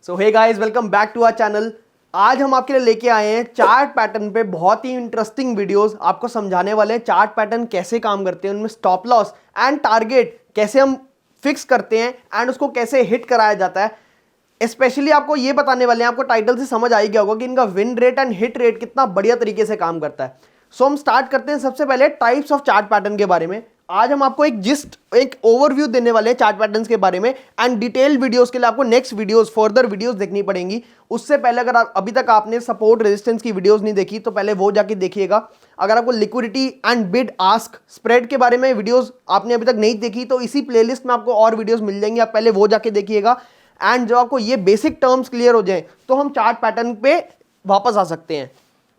So hey guys, welcome back to our channel. आज हम आपके लिए लेके आए हैं चार्ट पैटर्न पे बहुत ही इंटरेस्टिंग वीडियोस। आपको समझाने वाले हैं चार्ट पैटर्न कैसे काम करते हैं, उनमें स्टॉप लॉस एंड टारगेट कैसे हम फिक्स करते हैं एंड उसको कैसे हिट कराया जाता है। स्पेशली आपको ये बताने वाले हैं, आपको टाइटल से समझ आ ही गया होगा कि इनका win rate and hit rate कितना बढ़िया तरीके से काम करता है। सो हम स्टार्ट करते हैं सबसे पहले टाइप्स ऑफ चार्ट पैटर्न के बारे में। आज हम आपको एक ओवरव्यू देने वाले हैं चार्ट पैटर्न्स के बारे में एंड डिटेल वीडियोस के लिए आपको नेक्स्ट वीडियोस फर्दर वीडियोस देखनी पड़ेंगी। उससे पहले अगर अभी तक आपने सपोर्ट रेजिस्टेंस की वीडियोस नहीं देखी तो पहले वो जाके देखिएगा। अगर आपको liquidity and bid ask spread के बारे में वीडियोस आपने अभी तक नहीं देखी तो इसी प्लेलिस्ट में आपको और वीडियोस मिल जाएंगी, आप पहले वो जाके देखिएगा। एंड जब आपको ये बेसिक टर्म्स क्लियर हो जाए तो हम चार्ट पैटर्न पे वापस आ सकते हैं।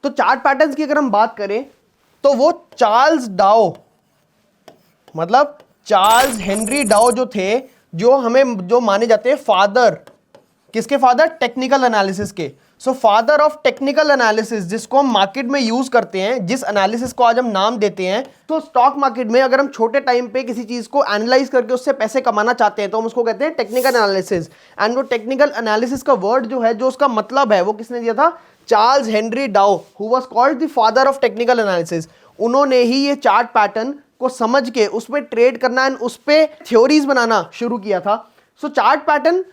तो चार्ट पैटर्न्स की अगर हम बात करें तो वो चार्ल्स डाओ मतलब चार्ल्स हेनरी डाओ जो थे, जो माने जाते हैं फादर, किसके फादर? टेक्निकल एनालिसिस के। So father of technical analysis, जिसको हम मार्केट में यूज करते हैं, जिस एनालिसिस को आज हम नाम देते हैं। तो स्टॉक मार्केट में अगर हम छोटे टाइम पे किसी चीज को एनालाइज करके उससे पैसे कमाना चाहते हैं तो हम उसको कहते हैं टेक्निकल एनालिसिस। एंड वो टेक्निकल एनालिसिस का वर्ड जो है, जो उसका मतलब है, वो किसने दिया था? Charles Henry Dow, who was called the father of technical analysis. उन्होंने ही ये चार्ट पैटर्न को समझ के उस पर ट्रेड करना एंड उस पर थ्योरीज बनाना शुरू किया था। सो चार्ट पैटर्न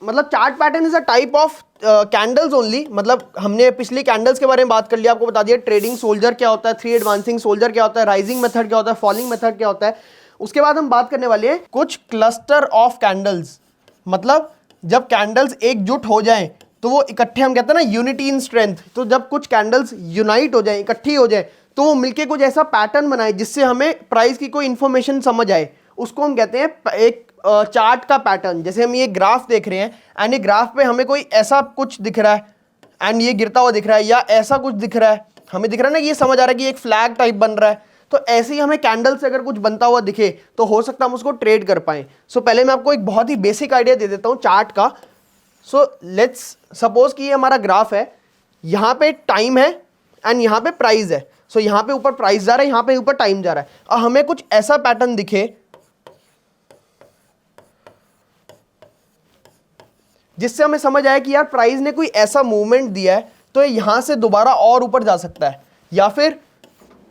मतलब chart pattern is a type of candles only. मतलब हमने पिछली कैंडल्स के बारे में बात कर लिया, आपको बता दिया ट्रेडिंग सोल्जर क्या होता है, थ्री एडवांसिंग सोल्जर क्या होता है, राइजिंग मेथड क्या होता है, फॉलिंग मेथड क्या होता है। उसके बाद हम बात करने वाले हैं कुछ क्लस्टर ऑफ कैंडल्स। मतलब जब कैंडल्स एकजुट हो जाएं तो वो इकट्ठे, हम कहते हैं ना यूनिटी इन स्ट्रेंथ। तो जब कुछ कैंडल्स यूनाइट हो जाए, इकट्ठी हो जाए, तो वो मिलके कुछ ऐसा पैटर्न बनाए जिससे हमें प्राइस की कोई इंफॉर्मेशन समझ आए, उसको हम कहते हैं एक चार्ट का पैटर्न। जैसे हम ये ग्राफ देख रहे हैं एंड ये ग्राफ पे हमें कोई ऐसा कुछ दिख रहा है एंड ये गिरता हुआ दिख रहा है, या ऐसा कुछ दिख रहा है, हमें दिख रहा है ना, ये समझ आ रहा है कि एक फ्लैग टाइप बन रहा है। तो ऐसे ही हमें कैंडल से अगर कुछ बनता हुआ दिखे तो हो सकता है हम उसको ट्रेड कर पाए। सो पहले मैं आपको एक बहुत ही बेसिक आइडिया दे देता हूँ चार्ट का। सो लेट्स सपोज कि ये हमारा ग्राफ है, यहाँ पे टाइम है एंड यहाँ पे प्राइस है। सो यहाँ पे ऊपर प्राइस जा रहा है, यहाँ पे ऊपर टाइम जा रहा है, और हमें कुछ ऐसा पैटर्न दिखे जिससे हमें समझ आया कि यार प्राइस ने कोई ऐसा मूवमेंट दिया है तो ये यहां से दोबारा और ऊपर जा सकता है, या फिर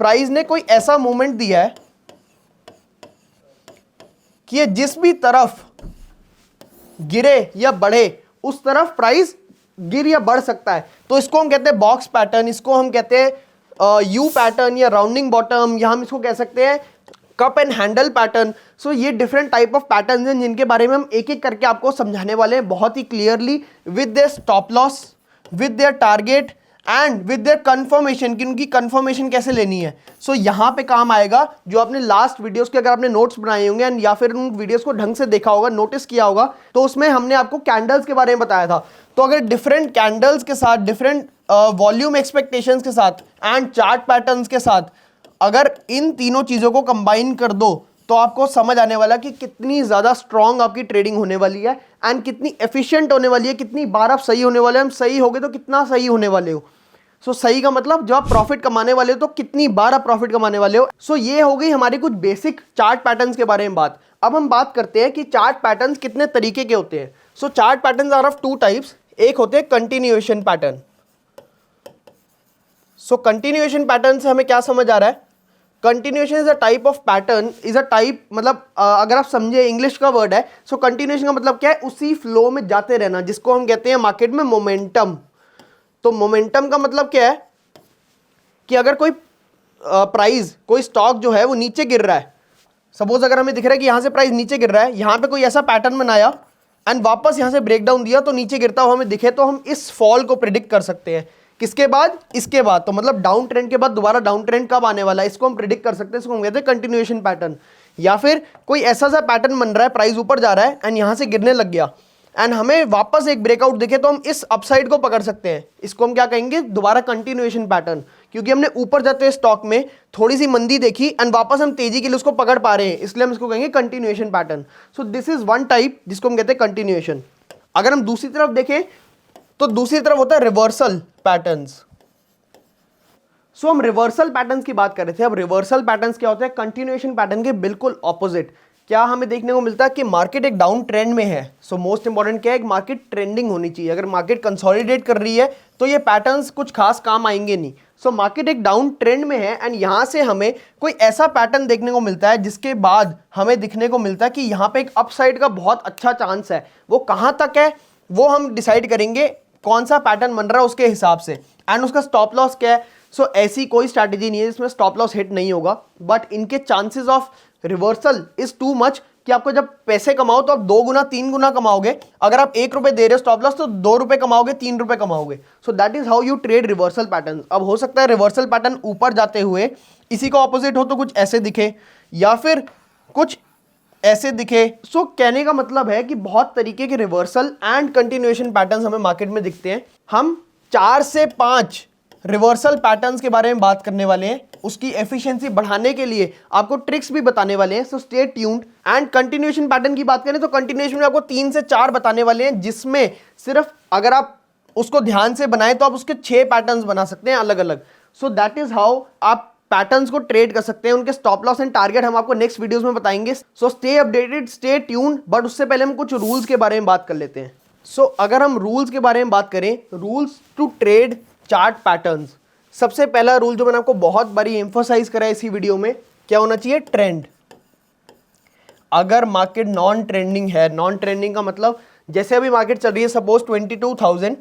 प्राइस ने कोई ऐसा मूवमेंट दिया है कि ये जिस भी तरफ गिरे या बढ़े उस तरफ प्राइस गिर या बढ़ सकता है। तो इसको हम कहते हैं बॉक्स पैटर्न, इसको हम कहते हैं यू पैटर्न या राउंडिंग बॉटम, या हम इसको कह सकते हैं कप एंड हैंडल पैटर्न। सो ये डिफरेंट टाइप ऑफ पैटर्न्स हैं जिनके बारे में हम एक एक करके आपको समझाने वाले हैं बहुत ही clearly, with their stop loss, with their target and with their confirmation, कि उनकी कंफर्मेशन कैसे लेनी है। सो यहाँ पे काम आएगा जो आपने लास्ट वीडियोस के, अगर आपने नोट्स बनाए होंगे एंड या फिर उन वीडियोस को ढंग से देखा होगा, नोटिस किया होगा, तो उसमें हमने आपको कैंडल्स के बारे में बताया था। तो अगर डिफरेंट कैंडल्स के साथ, डिफरेंट वॉल्यूम एक्सपेक्टेशंस के साथ एंड चार्ट पैटर्न्स के साथ अगर इन तीनों चीजों को कंबाइन कर दो तो आपको समझ आने वाला कि कितनी ज्यादा स्ट्रांग आपकी ट्रेडिंग होने वाली है एंड कितनी एफिशिएंट होने वाली है, कितनी बार आप सही होने वाले हैं। हम सही हो गए तो कितना सही होने वाले हो। सो सही का मतलब जब आप प्रॉफिट कमाने वाले हो तो कितनी बार आप प्रॉफिट कमाने वाले हो। सो ये हो गई हमारी कुछ बेसिक चार्ट पैटर्न्स के बारे में बात। अब हम बात करते हैं कि चार्ट पैटर्न्स कितने तरीके के होते हैं। So chart patterns are of two types. एक होते हैं continuation pattern. So continuation pattern से हमें क्या समझ आ रहा है? Continuation is a type of pattern, is a type, मतलब अगर आप समझे, इंग्लिश का वर्ड है। सो कंटिन्यूएशन का मतलब क्या है? उसी फ्लो में जाते रहना, जिसको हम कहते हैं मार्केट में मोमेंटम। तो मोमेंटम का मतलब क्या है कि अगर कोई प्राइस, कोई स्टॉक जो है वो नीचे गिर रहा है, सपोज अगर हमें दिख रहा है कि यहां से प्राइस नीचे गिर रहा है, यहां पे कोई ऐसा पैटर्न बनाया एंड वापस यहां से ब्रेकडाउन दिया तो नीचे गिरता हुआ हमें दिखे, तो हम इस फॉल को प्रिडिक्ट कर सकते हैं। किसके बाद? इसके बाद। तो मतलब डाउन ट्रेंड के बाद दोबारा डाउन ट्रेंड कब आने वाला है, इसको हम प्रिडिक्ट कर सकते हैं। इसको हम कहते हैं कंटिन्यूएशन पैटर्न। या फिर कोई ऐसा सा पैटर्न बन रहा है, प्राइस ऊपर जा रहा है एंड यहां से गिरने लग गया एंड हमें वापस एक ब्रेकआउट दिखे तो हम इस अपसाइड को पकड़ सकते हैं। इसको हम क्या कहेंगे? दोबारा कंटिन्यूएशन पैटर्न, क्योंकि हमने ऊपर जाते स्टॉक में थोड़ी सी मंदी देखी एंड वापस हम तेजी के लिए उसको पकड़ पा रहे हैं, इसलिए हम इसको कहेंगे continuation pattern. So this is one type जिसको हम कहते हैं कंटिन्यूएशन। अगर हम दूसरी तरफ देखें तो दूसरी तरफ होता है रिवर्सल पैटर्न्स। हम रिवर्सल पैटर्न्स की बात कर रहे थे। अब रिवर्सल पैटर्न्स क्या होते हैं? कंटिन्यूएशन पैटर्न के बिल्कुल ऑपोजिट। क्या हमें देखने को मिलता है कि मार्केट एक डाउन ट्रेंड में है। सो मोस्ट इंपॉर्टेंट क्या है, एक मार्केट ट्रेंडिंग होनी चाहिए। अगर मार्केट कंसोलिडेट कर रही है तो ये पैटर्न्स कुछ खास काम आएंगे नहीं। सो मार्केट एक डाउन ट्रेंड में है एंड यहां से हमें कोई ऐसा पैटर्न देखने को मिलता है जिसके बाद हमें दिखने को मिलता है कि यहां पे एक अपसाइड का बहुत अच्छा चांस है। वो कहां तक है वो हम डिसाइड करेंगे, कौन सा पैटर्न बन रहा है उसके हिसाब से, एंड उसका स्टॉप लॉस क्या है। सो ऐसी कोई स्ट्रैटेजी नहीं है जिसमें स्टॉप लॉस हिट नहीं होगा, बट इनके chances of reversal is too much कि आपको जब पैसे कमाओ तो आप 2 गुना 3 गुना कमाओगे। अगर आप 1 रुपए दे रहे हो स्टॉप लॉस तो 2 रुपए कमाओगे, 3 रुपए कमाओगे। So that is how you trade reversal pattern. अब हो सकता है रिवर्सल पैटर्न ऊपर जाते हुए इसी का ऑपोजिट हो तो कुछ ऐसे दिखे या फिर कुछ ऐसे दिखे। सो कहने का मतलब है कि बहुत तरीके के रिवर्सल एंड कंटिन्यूएशन पैटर्न्स हमें मार्केट में दिखते हैं। हम 4 से 5 रिवर्सल पैटर्न्स के बारे में बात करने वाले हैं, उसकी एफिशिएंसी बढ़ाने के लिए आपको ट्रिक्स भी बताने वाले हैं। So stay tuned. And continuation pattern की बात करें तो कंटिन्यूएशन में आपको 3 से 4 बताने वाले हैं, जिसमें सिर्फ अगर आप उसको ध्यान से बनाएं तो आप उसके 6 पैटर्न्स बना सकते हैं अलग अलग। सो दैट इज हाउ आप पैटर्न्स को ट्रेड कर सकते हैं। उनके स्टॉप लॉस एंड टारगेट हम आपको नेक्स्ट वीडियोस में बताएंगे। So stay updated, stay tuned. But उससे पहले हम कुछ रूल्स के बारे में बात कर लेते हैं। सो अगर हम रूल्स के बारे में बात करें, rules to trade chart patterns, सबसे पहला रूल जो मैंने आपको बहुत बारी एम्फोसाइज करा है इसी वीडियो में, क्या होना चाहिए, ट्रेंड। अगर मार्केट नॉन ट्रेंडिंग है, नॉन ट्रेंडिंग का मतलब जैसे अभी मार्केट चल रही है सपोज 22,000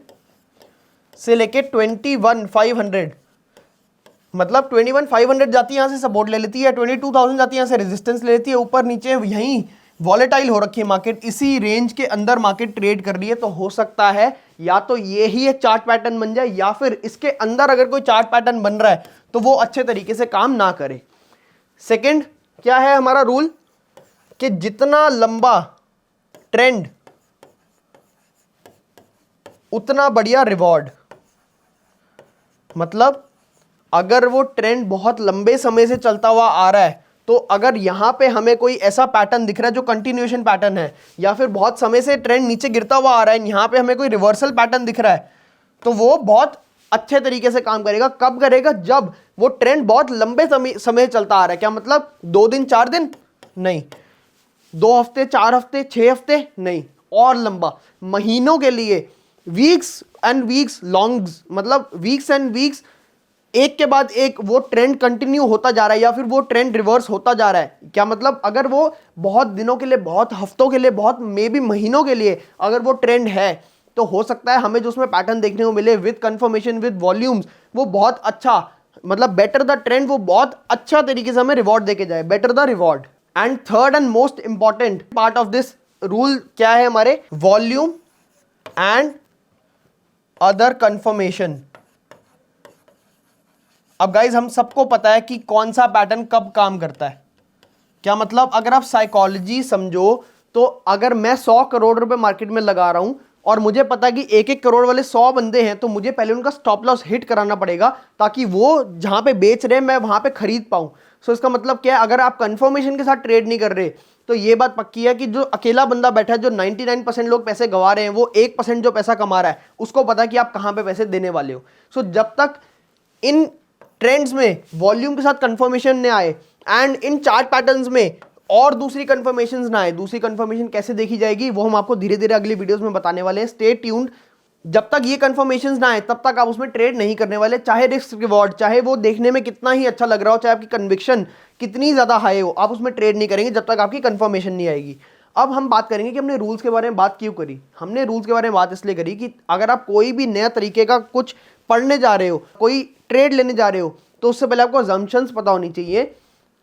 से लेके 21,500, मतलब 21,500 जाती है यहां से सपोर्ट ले लेती है, 22,000 जाती है यहां से रेजिस्टेंस ले लेती है, ऊपर नीचे यहीं वॉलेटाइल हो रखी है मार्केट, इसी रेंज के अंदर मार्केट ट्रेड कर रही है। तो हो सकता है या तो ये ही एक चार्ट पैटर्न बन जाए या फिर इसके अंदर अगर कोई चार्ट पैटर्न बन रहा है तो वो अच्छे तरीके से काम ना करे। सेकंड क्या है हमारा रूल, कि जितना लंबा ट्रेंड उतना बढ़िया रिवॉर्ड। मतलब अगर वो ट्रेंड बहुत लंबे समय से चलता हुआ आ रहा है तो अगर यहां पे हमें कोई ऐसा पैटर्न दिख रहा है जो कंटिन्यूएशन पैटर्न है, या फिर बहुत समय से ट्रेंड नीचे गिरता हुआ आ रहा है, यहां पे हमें कोई रिवर्सल पैटर्न दिख रहा है, तो वो बहुत अच्छे तरीके से काम करेगा। कब करेगा, जब वो ट्रेंड बहुत लंबे समय चलता आ रहा है। क्या मतलब 2 दिन 4 दिन नहीं, 2 हफ्ते 4 हफ्ते 6 हफ्ते नहीं, और लंबा, महीनों के लिए, वीक्स एंड वीक्स लॉन्ग्स, मतलब वीक्स एंड वीक्स, एक के बाद एक वो ट्रेंड कंटिन्यू होता जा रहा है या फिर वो ट्रेंड रिवर्स होता जा रहा है। क्या मतलब अगर वो बहुत दिनों के लिए, बहुत हफ्तों के लिए, बहुत मे बी महीनों के लिए अगर वो ट्रेंड है तो हो सकता है हमें जो उसमें पैटर्न देखने को मिले विद कंफर्मेशन विद वॉल्यूम्स, वो बहुत अच्छा, मतलब बेटर द ट्रेंड, वो बहुत अच्छा तरीके से हमें रिवॉर्ड देके जाए, better the reward. And third and most important part of this rule क्या है हमारे, वॉल्यूम एंड अदर कंफर्मेशन। अब गाइज हम सबको पता है कि कौन सा पैटर्न कब काम करता है। क्या मतलब अगर आप साइकोलॉजी समझो तो अगर मैं 100 करोड़ रुपए मार्केट में लगा रहा हूं और मुझे पता है कि 1-1 करोड़ वाले 100 बंदे हैं, तो मुझे पहले उनका स्टॉप लॉस हिट कराना पड़ेगा ताकि वो जहां पे बेच रहे हैं मैं वहां पे खरीद पाऊं। सो इसका मतलब क्या है, अगर आप कंफर्मेशन के साथ ट्रेड नहीं कर रहे तो ये बात पक्की है कि जो अकेला बंदा बैठा है, जो 99% लोग पैसे गंवा रहे हैं, वो 1% जो पैसा कमा रहा है उसको पता है कि आप कहां पे पैसे देने वाले हो। सो जब तक इन ट्रेंड्स में वॉल्यूम के साथ कंफर्मेशन न आए एंड इन चार्ट पैटर्न्स में और दूसरी कंफर्मेशंस ना आए, दूसरी कंफर्मेशन कैसे देखी जाएगी वो हम आपको धीरे धीरे अगली वीडियोस में बताने वाले हैं। Stay tuned. जब तक ये कंफर्मेशंस ना आए तब तक आप उसमें ट्रेड नहीं करने वाले, चाहे रिस्क रिवॉर्ड, चाहे वो देखने में कितना ही अच्छा लग रहा हो, चाहे आपकी कन्विक्शन कितनी ज्यादा हाई हो, आप उसमें ट्रेड नहीं करेंगे जब तक आपकी कंफर्मेशन नहीं आएगी। अब हम बात करेंगे कि हमने रूल्स के बारे में बात क्यों करी। हमने रूल्स के बारे में बात इसलिए करी कि अगर आप कोई भी नया तरीके का कुछ पढ़ने जा रहे हो, कोई ट्रेड लेने जा रहे हो, तो उससे पहले आपको अजम्पशंस पता होनी चाहिए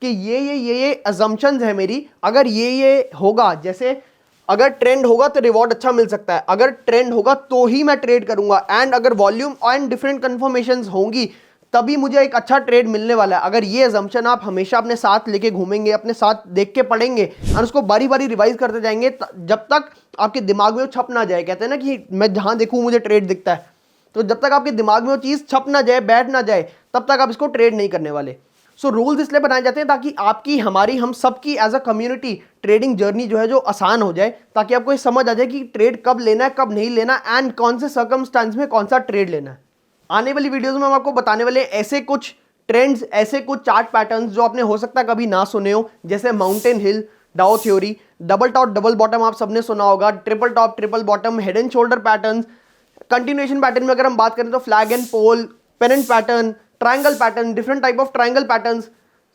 कि ये अजम्पशंस है मेरी, अगर ये होगा, जैसे अगर ट्रेंड होगा तो रिवॉर्ड अच्छा मिल सकता है, अगर ट्रेंड होगा तो ही मैं ट्रेड करूंगा, एंड अगर वॉल्यूम एंड डिफरेंट कंफर्मेशंस होंगी तभी मुझे एक अच्छा ट्रेड मिलने वाला है। अगर ये अजम्पशन आप हमेशा अपने साथ लेके घूमेंगे, अपने साथ देख के पढ़ेंगे और उसको बारी बारी रिवाइज करते जाएंगे, जब तक आपके दिमाग में वो छप ना जाए, कहते हैं ना कि मैं जहां देखूं मुझे ट्रेड दिखता है, तो जब तक आपके दिमाग में वो चीज छप ना जाए, बैठ ना जाए, तब तक आप इसको ट्रेड नहीं करने वाले। सो रूल्स इसलिए बनाए जाते हैं ताकि आपकी, हमारी, हम सबकी as a community trading journey जो है जो आसान हो जाए, ताकि आपको ये समझ आ जाए कि ट्रेड कब लेना है, कब नहीं लेना, एंड कौन से सर्कमस्टांस में कौन सा ट्रेड लेना है। आने वाली वीडियोस में हम आपको बताने वाले ऐसे कुछ ट्रेंड्स, ऐसे कुछ चार्ट पैटर्न्स जो आपने हो सकता है कभी ना सुने हो, जैसे mountain hill, Dow theory, double top double bottom आप सबने सुना होगा, triple top triple bottom, head and shoulder pattern, continuation pattern में अगर हम बात करें तो flag and pole, pennant pattern, triangle pattern, different type of triangle patterns.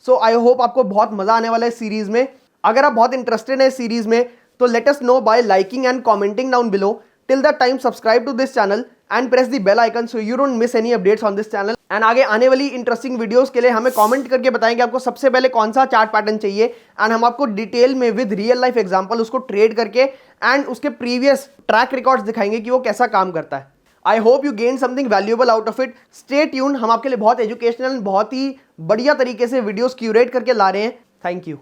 So I hope आपको बहुत मजा आने वाला है इस सीरीज में। अगर आप बहुत इंटरेस्टेड है इस सीरीज में तो let us know by liking and commenting down below. Till that time subscribe to this channel and press the bell icon so you don't miss any updates on this channel. And आगे आने वाली interesting videos के लिए हमें comment करके बताएंगे आपको सबसे पहले कौन सा चार्ट पैटर्न चाहिए, एंड हम आपको डिटेल में विद रियल लाइफ एग्जांपल उसको ट्रेड करके एंड उसके प्रीवियस ट्रैक रिकॉर्ड्स दिखाएंगे कि वो कैसा काम करता है। I hope you gain something valuable out of it. Stay tune, हम आपके लिए बहुत एजुकेशनल, बहुत ही बढ़िया तरीके से वीडियोस क्यूरेट करके ला रहे हैं। Thank you.